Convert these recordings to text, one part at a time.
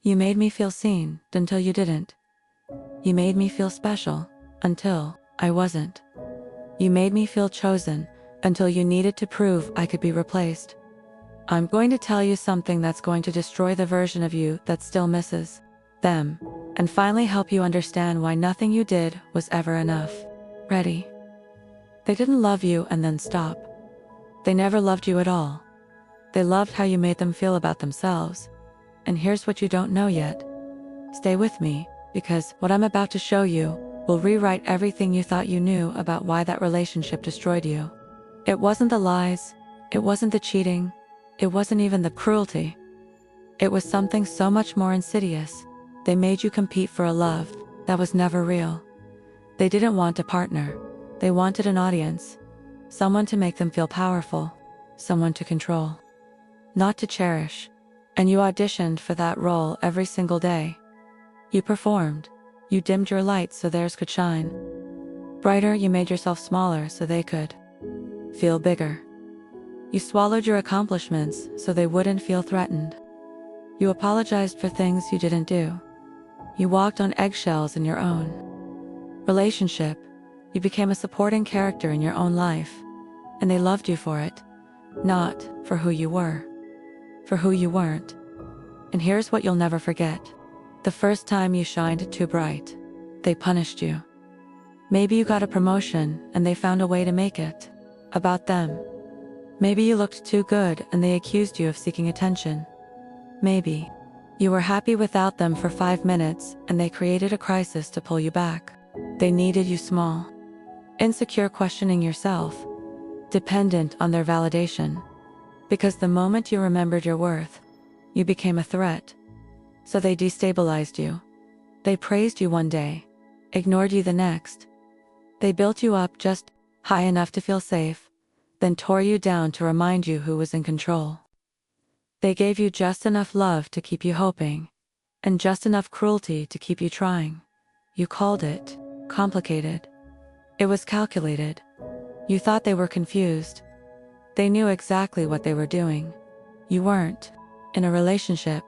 You made me feel seen until you didn't. You made me feel special until I wasn't. You made me feel chosen until you needed to prove I could be replaced. I'm going to tell you something that's going to destroy the version of you that still misses them, and finally help you understand why nothing you did was ever enough. Ready? They didn't love you and then stop. They never loved you at all. They loved how you made them feel about themselves. And here's what you don't know yet. Stay with me, because what I'm about to show you will rewrite everything you thought you knew about why that relationship destroyed you. It wasn't the lies, it wasn't the cheating, it wasn't even the cruelty. It was something so much more insidious. They made you compete for a love that was never real. They didn't want a partner. They wanted an audience. Someone to make them feel powerful. Someone to control. Not to cherish. And you auditioned for that role every single day. You performed. You dimmed your lights so theirs could shine. Brighter, you made yourself smaller so they could feel bigger. You swallowed your accomplishments so they wouldn't feel threatened. You apologized for things you didn't do. You walked on eggshells in your own relationship. You became a supporting character in your own life. And they loved you for it. Not for who you were. For who you weren't. And here's what you'll never forget. The first time you shined too bright, they punished you. Maybe you got a promotion and they found a way to make it about them. Maybe you looked too good and they accused you of seeking attention. Maybe you were happy without them for 5 minutes and they created a crisis to pull you back. They needed you small, insecure, questioning yourself, dependent on their validation. Because the moment you remembered your worth, you became a threat. So they destabilized you. They praised you one day, ignored you the next. They built you up just high enough to feel safe, then tore you down to remind you who was in control. They gave you just enough love to keep you hoping, and just enough cruelty to keep you trying. You called it complicated. It was calculated. You thought they were confused. They knew exactly what they were doing. You weren't in a relationship.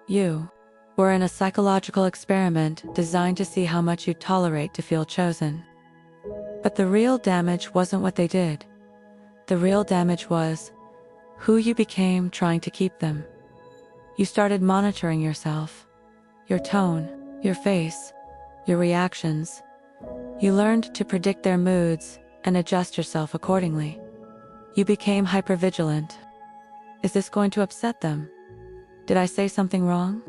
You were in a psychological experiment designed to see how much you'd tolerate to feel chosen. But the real damage wasn't what they did. The real damage was who you became trying to keep them. You started monitoring yourself, your tone, your face, your reactions. You learned to predict their moods and adjust yourself accordingly. You became hypervigilant. Is this going to upset them? Did I say something wrong?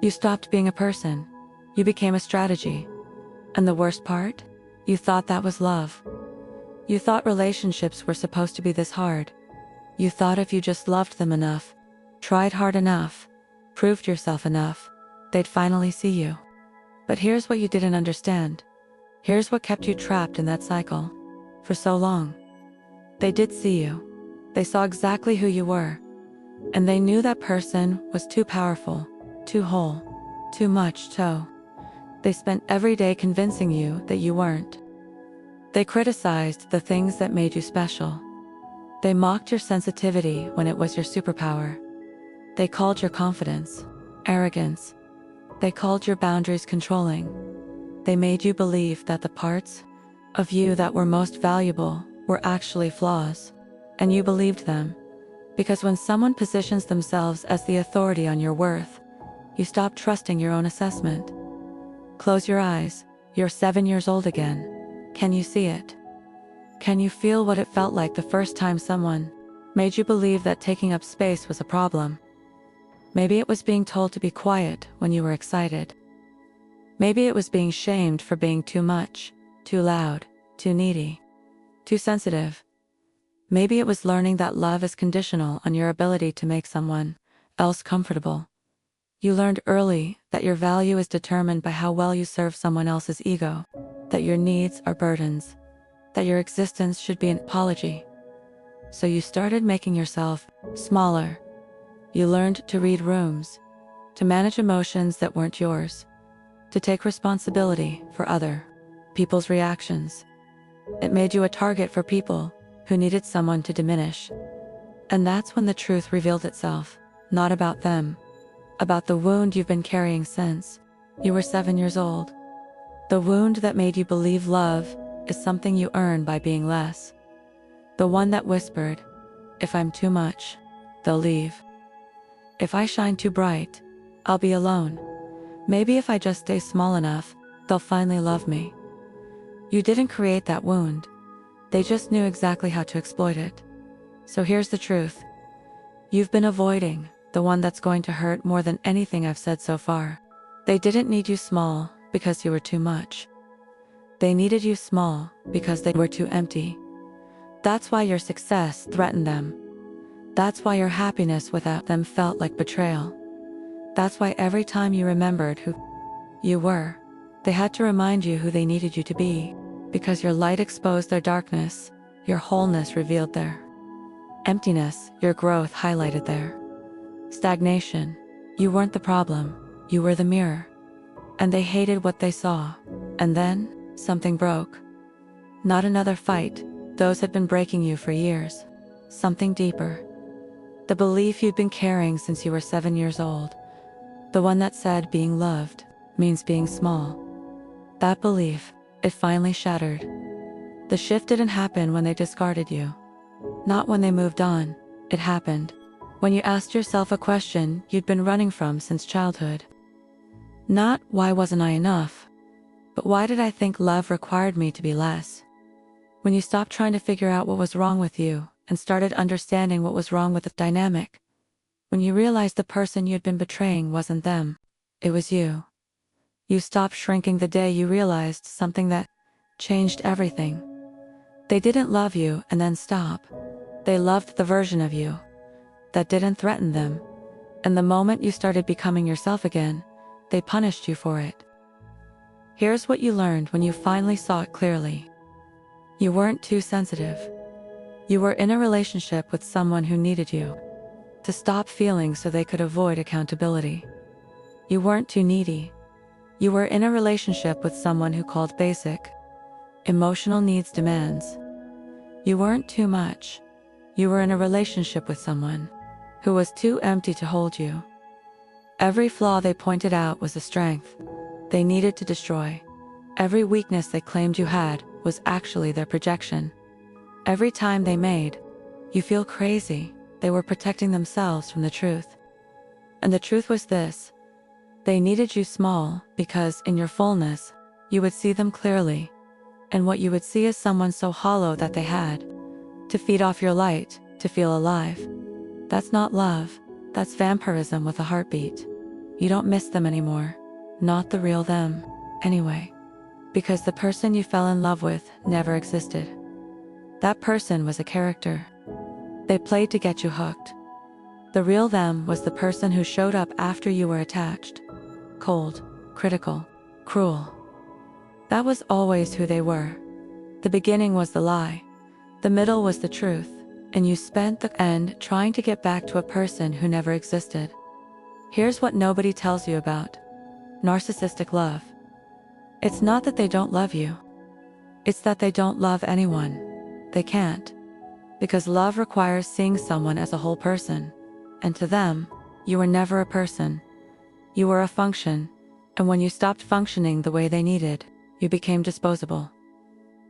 You stopped being a person. You became a strategy. And the worst part? You thought that was love. You thought relationships were supposed to be this hard. You thought if you just loved them enough, tried hard enough, proved yourself enough, they'd finally see you. But here's what you didn't understand. Here's what kept you trapped in that cycle for so long. They did see you. They saw exactly who you were. And they knew that person was too powerful, too whole, too much so. They spent every day convincing you that you weren't. They criticized the things that made you special. They mocked your sensitivity when it was your superpower. They called your confidence arrogance. They called your boundaries controlling. They made you believe that the parts of you that were most valuable were actually flaws. And you believed them. Because when someone positions themselves as the authority on your worth, you stop trusting your own assessment. Close your eyes. You're 7 years old again. Can you see it? Can you feel what it felt like the first time someone made you believe that taking up space was a problem? Maybe it was being told to be quiet when you were excited. Maybe it was being shamed for being too much, too loud, too needy, too sensitive. Maybe it was learning that love is conditional on your ability to make someone else comfortable. You learned early that your value is determined by how well you serve someone else's ego, that your needs are burdens, that your existence should be an apology. So you started making yourself smaller. You learned to read rooms, to manage emotions that weren't yours, to take responsibility for other people's reactions. It made you a target for people who needed someone to diminish. And that's when the truth revealed itself, not about them, about the wound you've been carrying since you were 7 years old. The wound that made you believe love is something you earn by being less. The one that whispered, "If I'm too much, they'll leave. If I shine too bright, I'll be alone. Maybe if I just stay small enough, they'll finally love me." You didn't create that wound. They just knew exactly how to exploit it. So here's the truth. You've been avoiding the one that's going to hurt more than anything I've said so far. They didn't need you small because you were too much. They needed you small because they were too empty. That's why your success threatened them. That's why your happiness without them felt like betrayal. That's why every time you remembered who you were, they had to remind you who they needed you to be, because your light exposed their darkness, your wholeness revealed their emptiness, your growth highlighted their stagnation. You weren't the problem, you were the mirror. And they hated what they saw. And then, something broke. Not another fight, those had been breaking you for years. Something deeper. The belief you'd been carrying since you were 7 years old. The one that said being loved means being small. That belief, it finally shattered. The shift didn't happen when they discarded you. Not when they moved on. It happened when you asked yourself a question you'd been running from since childhood. Not, why wasn't I enough? But why did I think love required me to be less? When you stopped trying to figure out what was wrong with you and started understanding what was wrong with the dynamic. When you realized the person you'd been betraying wasn't them, it was you. You stopped shrinking the day you realized something that changed everything. They didn't love you and then stop. They loved the version of you that didn't threaten them. And the moment you started becoming yourself again, they punished you for it. Here's what you learned when you finally saw it clearly. You weren't too sensitive. You were in a relationship with someone who needed you to stop feeling so they could avoid accountability. You weren't too needy. You were in a relationship with someone who called basic emotional needs demands. You weren't too much. You were in a relationship with someone who was too empty to hold you. Every flaw they pointed out was a strength they needed to destroy. Every weakness they claimed you had was actually their projection. Every time they made you feel crazy, they were protecting themselves from the truth. And the truth was this: they needed you small because, in your fullness, you would see them clearly. And what you would see is someone so hollow that they had to feed off your light, to feel alive. That's not love, that's vampirism with a heartbeat. You don't miss them anymore. Not the real them, anyway. Because the person you fell in love with never existed. That person was a character. They played to get you hooked. The real them was the person who showed up after you were attached. Cold, critical, cruel. That was always who they were. The beginning was the lie. The middle was the truth. And you spent the end trying to get back to a person who never existed. Here's what nobody tells you about narcissistic love. It's not that they don't love you. It's that they don't love anyone. They can't. Because love requires seeing someone as a whole person. And to them, you were never a person. You were a function. And when you stopped functioning the way they needed, you became disposable.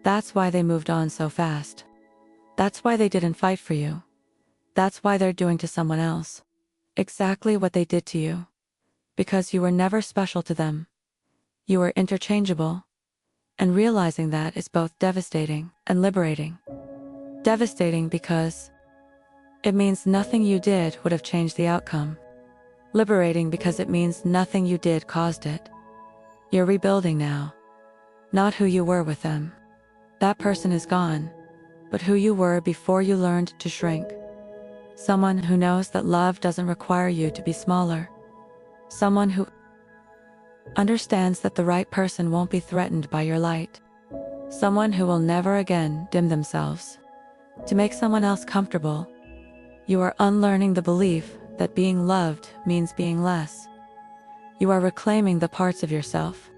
That's why they moved on so fast. That's why they didn't fight for you. That's why they're doing to someone else exactly what they did to you. Because you were never special to them. You were interchangeable. And realizing that is both devastating and liberating. Devastating because it means nothing you did would have changed the outcome. Liberating because it means nothing you did caused it. You're rebuilding now. Not who you were with them. That person is gone. But who you were before you learned to shrink. Someone who knows that love doesn't require you to be smaller. Someone who understands that the right person won't be threatened by your light. Someone who will never again dim themselves to make someone else comfortable. You are unlearning the belief that being loved means being less. You are reclaiming the parts of yourself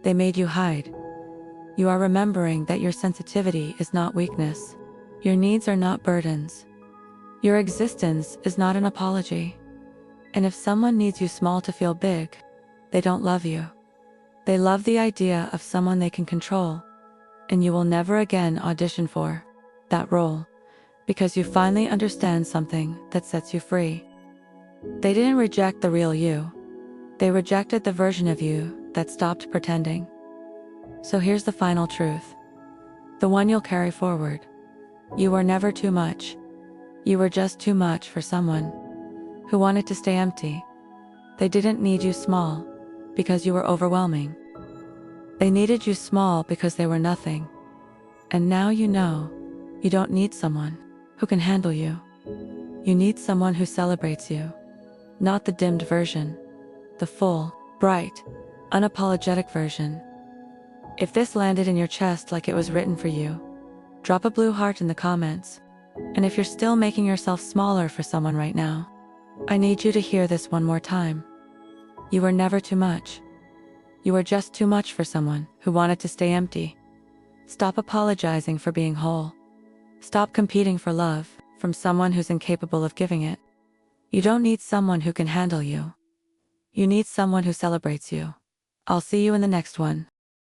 they made you hide. You are remembering that your sensitivity is not weakness. Your needs are not burdens. Your existence is not an apology. And if someone needs you small to feel big, they don't love you. They love the idea of someone they can control, and you will never again audition for that role because you finally understand something that sets you free. They didn't reject the real you. They rejected the version of you that stopped pretending. So here's the final truth. The one you'll carry forward. You were never too much. You were just too much for someone who wanted to stay empty. They didn't need you small because you were overwhelming. They needed you small because they were nothing. And now you know, you don't need someone who can handle you. You need someone who celebrates you. Not the dimmed version. The full, bright, unapologetic version. If this landed in your chest like it was written for you, drop a blue heart in the comments. And if you're still making yourself smaller for someone right now, I need you to hear this one more time. You were never too much. You were just too much for someone who wanted to stay empty. Stop apologizing for being whole. Stop competing for love from someone who's incapable of giving it. You don't need someone who can handle you. You need someone who celebrates you. I'll see you in the next one.